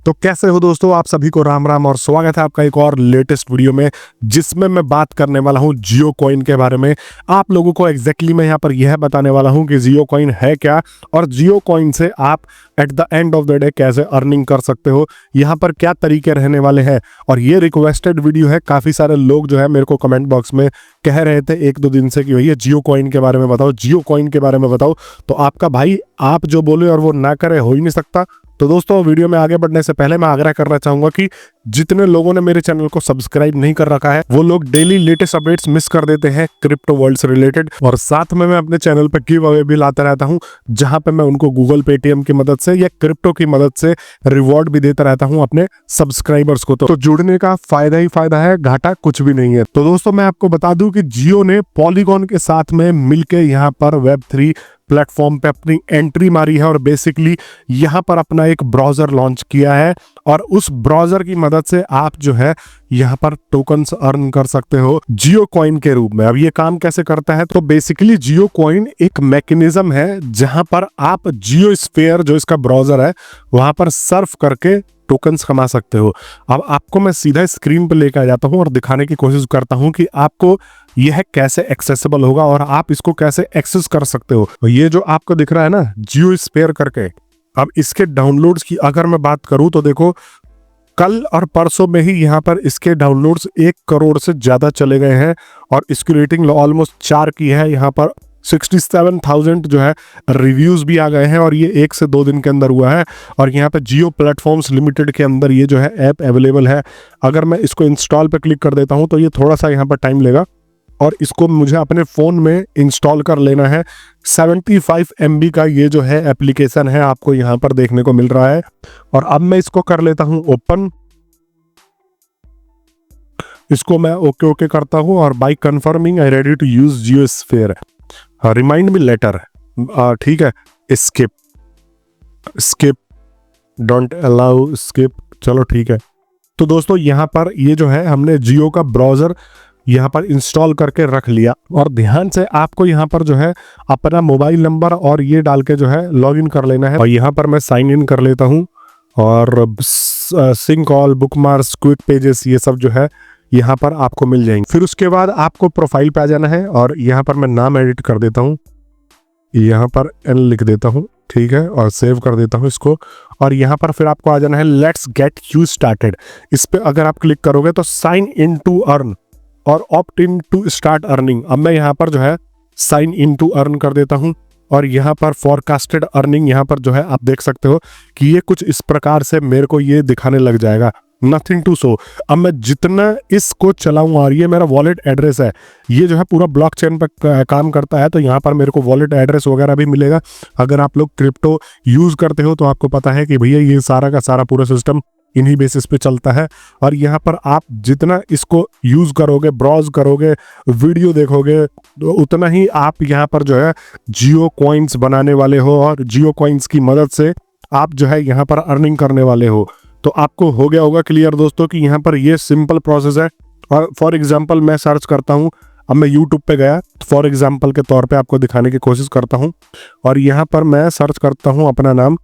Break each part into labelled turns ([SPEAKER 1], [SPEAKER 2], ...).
[SPEAKER 1] तो कैसे हो दोस्तों, आप सभी को राम राम और स्वागत है आपका एक और लेटेस्ट वीडियो में, जिसमें मैं बात करने वाला हूं जियो कॉइन के बारे में। आप लोगों को एग्जैक्टली मैं यहां पर यह बताने वाला हूं कि जियो कॉइन है क्या और जियो कॉइन से आप at the end of the day कैसे अर्निंग कर सकते हो, यहां पर क्या तरीके रहने वाले हैं। और ये रिक्वेस्टेड वीडियो है, काफी सारे लोग जो है मेरे को कमेंट बॉक्स में कह रहे थे एक दो दिन से कि भैया जियो कॉइन के बारे में बताओ, जियो कॉइन के बारे में बताओ। तो आपका भाई आप जो बोले और वो ना करे हो ही नहीं सकता। तो दोस्तों वीडियो में आगे बढ़ने से पहले मैं आग्रह करना चाहूंगा कि जितने लोगों ने मेरे चैनल को सब्सक्राइब नहीं कर रखा है वो लोग डेली लेटेस्ट अपडेट्स मिस कर देते हैं क्रिप्टो वर्ल्ड से रिलेटेड। और साथ में मैं अपने चैनल पर गिव अवे भी लाता रहता हूं, जहां पे मैं उनको गूगल पेटीएम की मदद से या क्रिप्टो की मदद से रिवॉर्ड भी देता रहता हूं अपने सब्सक्राइबर्स को। तो जुड़ने का फायदा ही फायदा है, घाटा कुछ भी नहीं है। तो दोस्तों मैं आपको बता दूं कि जियो ने पॉलीगॉन के साथ में मिलकर यहाँ पर Web3 प्लेटफॉर्म पे अपनी एंट्री मारी है और बेसिकली यहाँ पर अपना एक ब्राउजर लॉन्च किया है और उस ब्राउजर की मदद से आप जो है यहाँ पर टोकन्स अर्न कर सकते हो जियो कॉइन के रूप में। अब ये काम कैसे करता है, तो बेसिकली जियो कॉइन एक मैकेनिज्म है जहां पर आप जियो स्फीयर जो इसका ब्राउजर है वहां पर सर्फ करके टोकन्स कमा सकते हो। अब आपको मैं सीधा स्क्रीन पर लेकर जाता हूं और दिखाने की कोशिश करता हूं कि आपको यह कैसे एक्सेसिबल होगा और आप इसको कैसे एक्सेस कर सकते हो। तो ये जो आपको दिख रहा है ना जियो स्फीयर करके, अब इसके डाउनलोड्स की अगर मैं बात करूं तो देखो कल और परसों में ही यहाँ पर इसके डाउनलोड्स 1 करोड़ से ज्यादा चले गए हैं और इसकी रेटिंग ऑलमोस्ट 4 की है। यहाँ पर 67,000 जो है रिव्यूज भी आ गए हैं और ये 1 से 2 दिन के अंदर हुआ है। और यहाँ पे जियो प्लेटफॉर्म्स लिमिटेड के अंदर ये जो है ऐप अवेलेबल है। अगर मैं इसको इंस्टॉल पे क्लिक कर देता हूँ तो ये थोड़ा सा यहाँ पर टाइम लेगा और इसको मुझे अपने फ़ोन में इंस्टॉल कर लेना है। 75 MB का ये जो है एप्लीकेशन है, आपको यहाँ पर देखने को मिल रहा है। और अब मैं इसको कर लेता हूँ ओपन, इसको मैं ओके करता हूँ और by confirming I ready to use Jio sphere, remind me later, ठीक है, स्किप डोंट अलाउ स्किप, चलो ठीक है। तो दोस्तों यहाँ पर ये जो है हमने जियो का ब्राउजर यहाँ पर इंस्टॉल करके रख लिया और ध्यान से आपको यहाँ पर जो है अपना मोबाइल नंबर और ये डाल के जो है लॉगिन कर लेना है। और यहाँ पर मैं साइन इन कर लेता हूँ और sync all bookmarks quick pages ये सब जो है यहाँ पर आपको मिल जाएंगे। फिर उसके बाद आपको प्रोफाइल पे आ जाना है और यहाँ पर मैं नाम एडिट कर देता हूँ, यहाँ पर एन लिख देता हूँ, ठीक है, और सेव कर देता हूँ इसको। और यहाँ पर फिर आपको आ जाना है लेट्स गेट यू स्टार्टेड। इस पे अगर आप क्लिक करोगे तो साइन इन टू अर्न और opt in to start earning. अब मैं यहाँ पर जो है साइन इन टू अर्न कर देता हूँ और यहाँ पर फॉरकास्टेड अर्निंग यहाँ पर जो है आप देख सकते हो कि ये कुछ इस प्रकार से मेरे को ये दिखाने लग जाएगा, नथिंग टू शो। अब मैं जितना इसको चलाऊंगा और ये मेरा वॉलेट एड्रेस है, ये जो है पूरा ब्लॉकचेन पर काम करता है, तो यहाँ पर मेरे को वॉलेट एड्रेस वगैरह भी मिलेगा। अगर आप लोग क्रिप्टो यूज करते हो तो आपको पता है कि भैया ये सारा का सारा पूरा सिस्टम इन्हीं बेसिस पे चलता है। और यहाँ पर आप जितना इसको यूज करोगे, ब्राउज करोगे, वीडियो देखोगे, तो उतना ही आप यहाँ पर जो है जियो कॉइन्स बनाने वाले हो और जियो कॉइन्स की मदद से आप जो है यहाँ पर अर्निंग करने वाले हो। तो आपको हो गया होगा क्लियर दोस्तों कि यहाँ पर ये सिंपल प्रोसेस है। और फॉर एग्जाम्पल मैं सर्च करता हूँ, अब मैं यूट्यूब पे गया, फॉर एग्जाम्पल के तौर पे आपको दिखाने की कोशिश करता हूँ और यहाँ पर मैं सर्च करता हूँ अपना नाम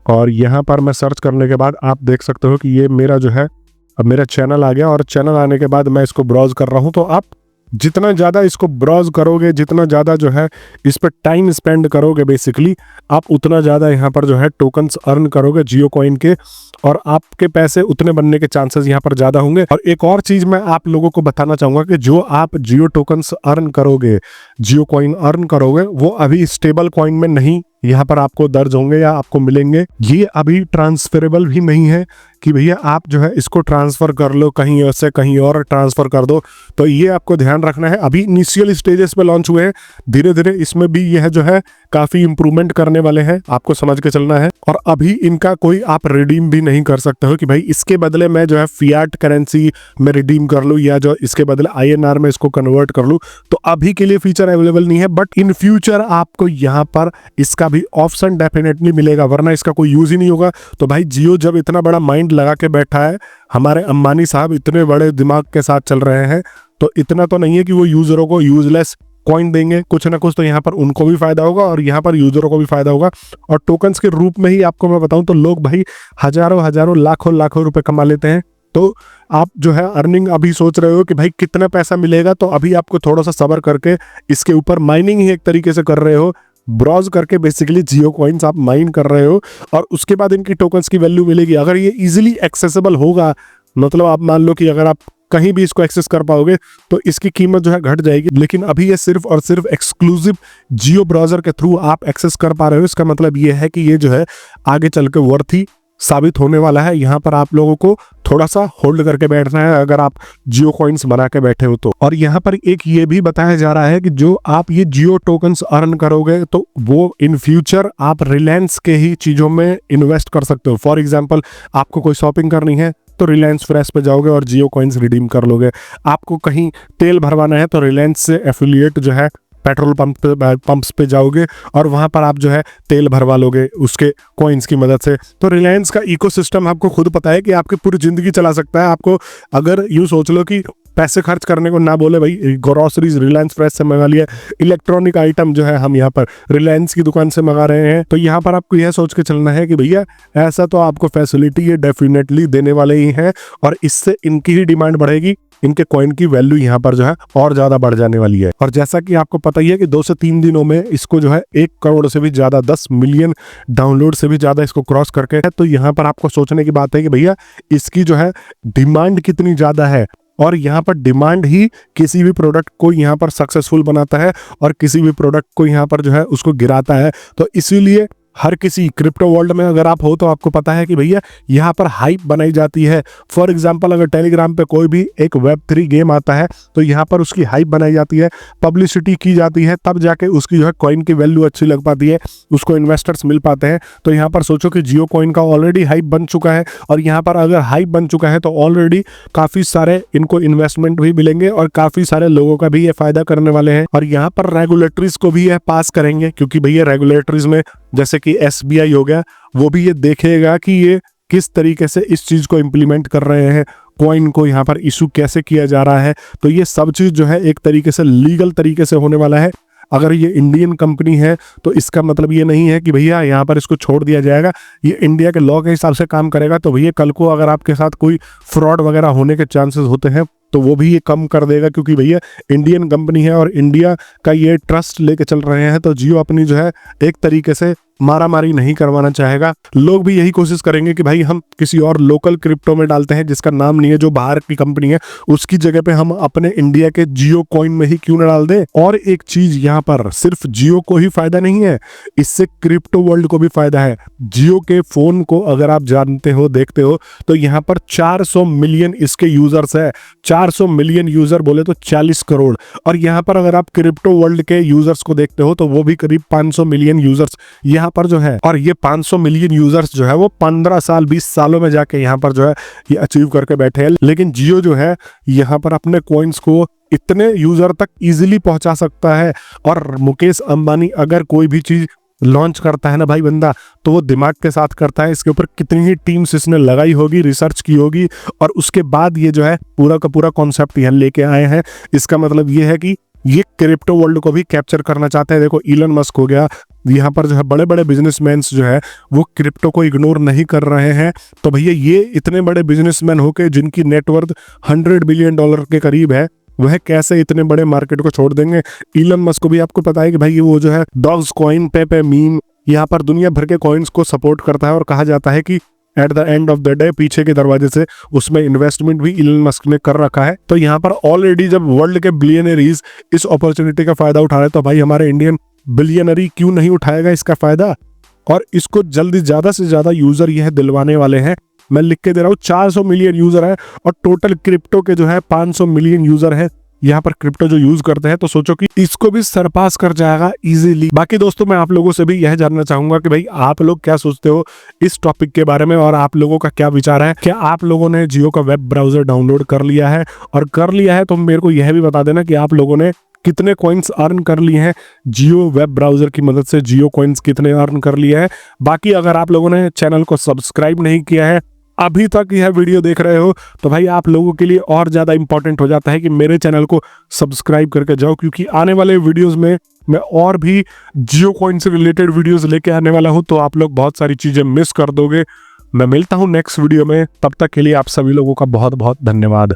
[SPEAKER 1] और यहाँ पर मैं सर्च करने के बाद आप देख सकते हो कि ये मेरा जो है अब मेरा चैनल आ गया। और चैनल आने के बाद मैं इसको ब्राउज कर रहा हूँ। तो आप जितना ज़्यादा इसको ब्राउज करोगे, जितना ज़्यादा जो है इस पर टाइम स्पेंड करोगे, बेसिकली आप उतना ज़्यादा यहाँ पर जो है टोकन्स अर्न करोगे जियो कॉइन के और आपके पैसे उतने बनने के चांसेस यहाँ पर ज़्यादा होंगे। और एक और चीज़ मैं आप लोगों को बताना चाहूँगा कि जो आप जियो टोकन्स अर्न करोगे, जियो कॉइन अर्न करोगे, वो अभी स्टेबल कॉइन में नहीं यहाँ पर आपको दर्ज होंगे या आपको मिलेंगे। ये अभी ट्रांसफरेबल भी नहीं है कि भैया आप जो है इसको ट्रांसफर कर लो कहीं से कहीं और ट्रांसफर कर दो। तो ये आपको ध्यान रखना है, अभी इनिशियल स्टेजेस पे लॉन्च हुए हैं, धीरे धीरे इसमें भी यह जो है काफी इंप्रूवमेंट करने वाले हैं, आपको समझ के चलना है। और अभी इनका कोई आप रिडीम भी नहीं कर सकते हो कि भाई इसके बदले मैं जो है फियाट करेंसी में रिडीम कर लूँ या जो इसके बदले INR में इसको कन्वर्ट कर लूँ। तो अभी के लिए फीचर अवेलेबल नहीं है, बट इन फ्यूचर आपको यहाँ पर इसका भी ऑप्शन डेफिनेटली मिलेगा, वरना इसका कोई यूज ही नहीं होगा। तो भाई जियो जब इतना बड़ा माइंड लगा के बैठा है, हमारे अंबानी साहब इतने बड़े दिमाग के साथ चल रहे हैं, तो इतना तो नहीं है कि वो यूजरों को यूजलेस कॉइन देंगे कुछ ना कुछ, तो यहाँ पर उनको भी फायदा होगा और यहाँ पर यूजरों को भी फायदा होगा। और टोकन्स के रूप में ही आपको मैं बताऊं तो लोग भाई हजारों लाखों रुपए कमा लेते हैं। तो आप जो है अर्निंग अभी सोच रहे हो कि भाई कितना पैसा मिलेगा, तो अभी आपको थोड़ा सा सब्र करके इसके ऊपर माइनिंग ही एक तरीके से कर रहे हो, ब्राउज करके बेसिकली जियो कॉइन्स आप माइन कर रहे हो और उसके बाद इनकी टोकन्स की वैल्यू मिलेगी। अगर ये इजीली एक्सेसिबल होगा, मतलब आप मान लो कि अगर आप कहीं भी इसको एक्सेस कर पाओगे तो इसकी कीमत जो है घट जाएगी। लेकिन अभी ये सिर्फ और सिर्फ एक्सक्लूसिव जियो ब्राउजर के थ्रू आप एक्सेस कर पा रहे हो। इसका मतलब ये है कि ये जो है आगे चल के वर्थी साबित होने वाला है। यहाँ पर आप लोगों को थोड़ा सा होल्ड करके बैठना है अगर आप जियो कॉइन्स बना के बैठे हो तो। और यहाँ पर एक ये भी बताया जा रहा है कि जो आप ये जियो टोकन्स अर्न करोगे तो वो इन फ्यूचर आप रिलायंस के ही चीजों में इन्वेस्ट कर सकते हो। फॉर एग्जाम्पल आपको कोई शॉपिंग करनी है तो रिलायंस फ्रेश पे जाओगे और जियो कॉइन्स रिडीम कर लोगे। आपको कहीं तेल भरवाना है तो रिलायंस से एफिलिएट जो है पेट्रोल पंप्स पे जाओगे और वहां पर आप जो है तेल भरवा लोगे उसके कॉइन्स की मदद से। तो रिलायंस का इकोसिस्टम आपको खुद पता है कि आपकी पूरी जिंदगी चला सकता है। आपको अगर यूं सोच लो कि पैसे खर्च करने को ना बोले, भाई ग्रोसरीज रिलायंस फ्रेश से मंगा लिया, इलेक्ट्रॉनिक आइटम जो है हम यहाँ पर रिलायंस की दुकान से मंगा रहे हैं, तो यहाँ पर आपको यह सोच के चलना है कि भैया ऐसा तो आपको फैसिलिटी ये डेफिनेटली देने वाले ही हैं और इससे इनकी ही डिमांड बढ़ेगी, इनके कॉइन की वैल्यू यहाँ पर जो है और ज्यादा बढ़ जाने वाली है। और जैसा कि आपको पता ही है कि 2 से 3 दिनों में इसको जो है 1 करोड़ से भी ज्यादा 10 मिलियन डाउनलोड से भी ज्यादा इसको क्रॉस करके है। तो यहाँ पर आपको सोचने की बात है कि भैया इसकी जो है डिमांड कितनी ज्यादा है और यहाँ पर डिमांड ही किसी भी प्रोडक्ट को यहाँ पर सक्सेसफुल बनाता है और किसी भी प्रोडक्ट को यहाँ पर जो है उसको गिराता है। तो इसीलिए हर किसी क्रिप्टो वर्ल्ड में अगर आप हो तो आपको पता है कि भैया यहाँ पर हाइप बनाई जाती है। फॉर एग्जांपल अगर टेलीग्राम पे कोई भी एक Web3 गेम आता है तो यहाँ पर उसकी हाइप बनाई जाती है, पब्लिसिटी की जाती है, तब जाके उसकी जो है कॉइन की वैल्यू अच्छी लग पाती है, उसको इन्वेस्टर्स मिल पाते हैं। तो यहाँ पर सोचो कि जियो कॉइन का ऑलरेडी हाइप बन चुका है और यहाँ पर अगर हाइप बन चुका है तो ऑलरेडी काफी सारे इनको इन्वेस्टमेंट भी मिलेंगे और काफी सारे लोगों का भी ये फायदा करने वाले हैं। और यहाँ पर रेगुलेटरीज को भी यह पास करेंगे क्योंकि भैया रेगुलेटरीज में जैसे कि SBI हो गया, वो भी ये देखेगा कि ये किस तरीके से इस चीज को इम्प्लीमेंट कर रहे हैं, कॉइन को यहाँ पर इशू कैसे किया जा रहा है। तो ये सब चीज जो है एक तरीके से लीगल तरीके से होने वाला है। अगर ये इंडियन कंपनी है तो इसका मतलब ये नहीं है कि भैया यहाँ पर इसको छोड़ दिया जाएगा, ये इंडिया के लॉ के हिसाब से काम करेगा। तो भैया कल को अगर आपके साथ कोई फ्रॉड वगैरह होने के चांसेस होते हैं तो वो भी ये कम कर देगा क्योंकि भैया इंडियन कंपनी है और इंडिया का ये ट्रस्ट लेके चल रहे हैं। तो जियो अपनी जो है एक तरीके से मारामारी नहीं करवाना चाहेगा। लोग भी यही कोशिश करेंगे कि भाई हम किसी और लोकल क्रिप्टो में डालते हैं जिसका नाम नहीं है, जो बाहर की कंपनी है, उसकी जगह पे हम अपने इंडिया के जियो कॉइन में ही क्यों ना डाल दें। और एक चीज यहाँ पर सिर्फ जियो को ही फायदा नहीं है, इससे क्रिप्टो वर्ल्ड को भी फायदा है। जियो के फोन को अगर आप जानते हो, देखते हो, तो यहाँ पर 400 मिलियन इसके यूजर्स है। 400 मिलियन यूजर बोले तो 40 करोड़। और यहाँ पर अगर आप क्रिप्टो वर्ल्ड के यूजर्स को देखते हो तो वो भी करीब 500 मिलियन यूजर्स यहाँ पर जो है। और ये 500 मिलियन यूजर्स जो है वो 15 साल 20 सालों में जाके यहाँ पर जो है ये अचीव करके बैठे हैं। लेकिन जियो जो है यहाँ पर अपने कॉइन्स को इतने यूजर तक इजीली पहुंचा सकता है। और मुकेश अंबानी अगर कोई भी चीज लॉन्च करता है ना भाई बंदा, तो वो दिमाग के साथ करता है। इसके ऊपर कितनी ही टीम्स इसने लगाई होगी, रिसर्च की होगी और उसके बाद ये जो है पूरा का पूरा कॉन्सेप्ट यहाँ लेके आए हैं। इसका मतलब ये है कि ये क्रिप्टो वर्ल्ड को भी कैप्चर करना चाहते हैं। देखो इलन मस्क हो गया, यहाँ पर जो है बड़े बड़े बिजनेसमैन जो है वो क्रिप्टो को इग्नोर नहीं कर रहे हैं। तो भैया ये इतने बड़े बिजनेसमैन होके जिनकी नेटवर्थ $100 बिलियन के करीब है, वह कैसे इतने बड़े मार्केट को छोड़ देंगे। इलन मस्क को भी आपको पता है कि भाई वो जो है डॉग्स कॉइन, पे मीम, यहाँ पर दुनिया भर के कॉइन्स को सपोर्ट करता है और कहा जाता है कि at the end of the day पीछे के दरवाजे से उसमें इन्वेस्टमेंट भी इलन मस्क ने कर रखा है। तो यहाँ पर ऑलरेडी जब वर्ल्ड के बिलियनरीज इस अपॉर्चुनिटी का फायदा उठा रहे हैं तो भाई हमारे इंडियन बिलियनरी क्यों नहीं उठाएगा इसका फायदा। और इसको जल्दी ज्यादा से ज्यादा यूजर यह दिलवाने वाले हैं। मैं लिख के दे रहा हूँ 400 मिलियन यूजर है और टोटल क्रिप्टो के जो है 500 मिलियन यूजर है यहाँ पर क्रिप्टो जो यूज करते हैं। तो सोचो कि इसको भी सरपास कर जाएगा इजीली। बाकी दोस्तों मैं आप लोगों से भी यह जानना चाहूंगा कि भाई आप लोग क्या सोचते हो इस टॉपिक के बारे में और आप लोगों का क्या विचार है। क्या आप लोगों ने जियो का वेब ब्राउजर डाउनलोड कर लिया है, और कर लिया है तो मेरे को यह भी बता देना कि आप लोगों ने कितने कॉइन्स अर्न कर लिए हैं जियो वेब ब्राउजर की मदद से, जियो कॉइन्स कितने अर्न कर लिए हैं। बाकी अगर आप लोगों ने चैनल को सब्सक्राइब नहीं किया है, अभी तक यह वीडियो देख रहे हो तो भाई आप लोगों के लिए और ज़्यादा इंपॉर्टेंट हो जाता है कि मेरे चैनल को सब्सक्राइब करके जाओ, क्योंकि आने वाले वीडियोस में मैं और भी जियो कॉइन से रिलेटेड वीडियोस लेके आने वाला हूं, तो आप लोग बहुत सारी चीज़ें मिस कर दोगे। मैं मिलता हूं नेक्स्ट वीडियो में, तब तक के लिए आप सभी लोगों का बहुत बहुत धन्यवाद।